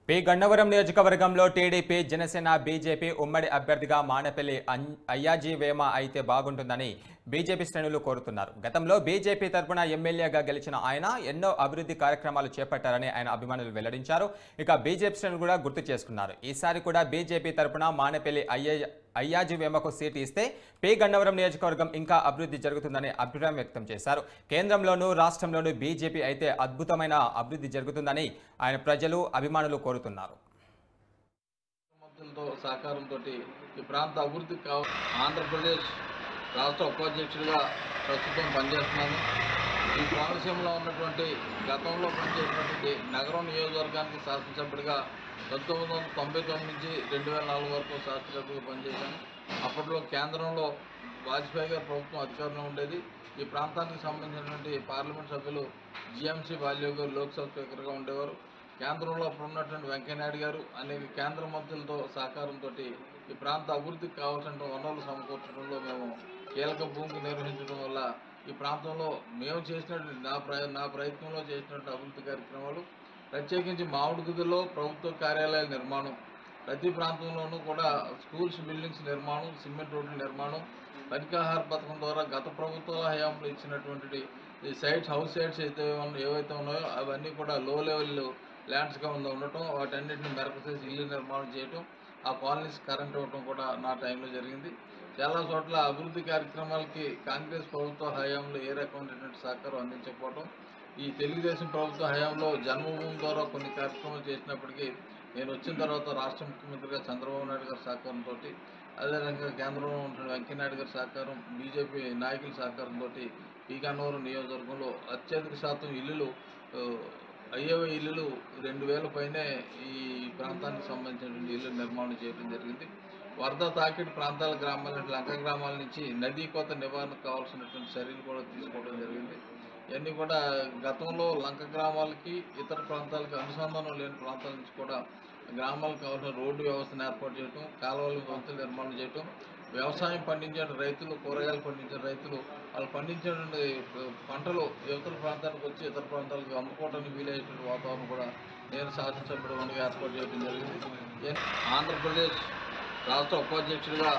P Gannavaram నియోజకవర్గంలో TDP, Janasena, BJP ఉమ్మడి అభ్యర్థిగా మానపల్లి అయ్యాజీ వేమ అయితే బాగుంటుందని బీజేపీ శ్రేణులు కోరుతున్నారు. గతంలో బీజేపీ తరపున ఎమ్మెల్యేగా గెలిచిన ఆయన ఎన్నో అభివృద్ధి కార్యక్రమాలు చేపట్టారని ఆయన అభిమానులు వెల్లడించారు. ఇక బీజేపీ శ్రేణులు కూడా గుర్తు చేసుకున్నారు. ఈసారి కూడా బీజేపీ తరపున మానపల్లి అయ్యాజీ వేమకు సీటు ఇస్తే పి గన్నవరం నియోజకవర్గం ఇంకా అభివృద్ధి జరుగుతుందని అభిప్రాయం వ్యక్తం చేశారు. కేంద్రంలోనూ రాష్ట్రంలోనూ బీజేపీ అయితే అద్భుతమైన అభివృద్ధి జరుగుతుందని ఆయన ప్రజలు, అభిమానులు కోరుతున్నారు. సహకారంతో ఈ ప్రాంత అభివృద్ధికి ఆంధ్రప్రదేశ్ రాష్ట్ర ఉపాధ్యక్షుడిగా ప్రస్తుతం పనిచేస్తున్నాను. ఈ కోనసీమలో ఉన్నటువంటి గతంలో పనిచేసినటువంటి నగరం నియోజకవర్గానికి శాసనసభ్యుడిగా 1999 నుంచి 2004 వరకు శాసనసభ్యుడిగా పనిచేశాను. అప్పట్లో కేంద్రంలో వాజ్పేయి గారి ప్రభుత్వం అధికారంలో ఉండేది. ఈ ప్రాంతానికి సంబంధించినటువంటి పార్లమెంట్ సభ్యులు జిఎంసి బాల్యో గారు లోక్సభ స్పీకర్గా ఉండేవారు. కేంద్రంలో అప్పుడు ఉన్నటువంటి వెంకయ్యనాయుడు గారు అనేక కేంద్ర మంత్రులతో సహకారంతో ఈ ప్రాంత అభివృద్ధికి కావాల్సిన వనరులు సమకూర్చడంలో మేము కీలక భూమికి నిర్వహించడం వల్ల ఈ ప్రాంతంలో మేము చేసినటువంటి నా ప్రయత్నంలో చేసినటువంటి అభివృద్ధి కార్యక్రమాలు, ప్రత్యేకించి మామిడిగుదిలో ప్రభుత్వ కార్యాలయాల నిర్మాణం, ప్రతి ప్రాంతంలోనూ కూడా స్కూల్స్ బిల్డింగ్స్ నిర్మాణం, సిమెంట్ రోడ్ల నిర్మాణం, పనికాహార పథకం ద్వారా గత ప్రభుత్వాల హయాంలో ఇచ్చినటువంటి ఈ సైట్స్, హౌస్ సైట్స్ ఏవైతే ఉన్నాయో అవన్నీ కూడా లో లెవెల్ ల్యాండ్స్గా ఉండటం, వాటన్నిటిని మెరకు చేసి ఇల్లు నిర్మాణం చేయటం, ఆ కాలనీస్ కరెంట్ ఇవ్వటం కూడా నా టైంలో జరిగింది. చాలా చోట్ల అభివృద్ధి కార్యక్రమాలకి కాంగ్రెస్ ప్రభుత్వ హయాంలో ఏ రకమైనటువంటి సహకారం అందించకపోవడం, ఈ తెలుగుదేశం ప్రభుత్వ హయాంలో జన్మభూమి ద్వారా కొన్ని కార్యక్రమాలు చేసినప్పటికీ నేను వచ్చిన తర్వాత రాష్ట్ర ముఖ్యమంత్రిగా చంద్రబాబు నాయుడు గారి సహకారంతో, అదేవిధంగా కేంద్రంలో ఉన్న వెంకయ్యనాయుడు గారి సహకారం, బీజేపీ నాయకుల సహకారంతో పి గన్నవరం నియోజకవర్గంలో అత్యధిక శాతం ఇల్లులు అయ్యేవే ఇల్లులు 2000 పైనే ఈ ప్రాంతానికి సంబంధించినటువంటి ఇల్లు నిర్మాణం చేయడం జరిగింది. వరద తాకిడి ప్రాంతాల గ్రామాల లంక గ్రామాల నుంచి నదీ కోత నివారణకు కావాల్సినటువంటి చర్యలు కూడా తీసుకోవడం జరిగింది. ఇవన్నీ కూడా గతంలో లంక గ్రామాలకి ఇతర ప్రాంతాలకి అనుసంధానం లేని ప్రాంతాల నుంచి కూడా గ్రామాలకు కావాల్సిన రోడ్డు వ్యవస్థను ఏర్పాటు చేయడం, కాలువల వంతులు నిర్మాణం చేయడం, వ్యవసాయం పండించే రైతులు, కూరగాయలు పండించే రైతులు వాళ్ళు పండించేటువంటి పంటలు ఇతర ప్రాంతానికి వచ్చి ఇతర ప్రాంతాలకు అమ్ముకోవడానికి వీలయ్యేటువంటి వాతావరణం కూడా నేను శాసనసభ్యుడిగా ఏర్పాటు చేయడం జరిగింది. ఆంధ్రప్రదేశ్ రాష్ట్ర ఉపాధ్యక్షుడిగా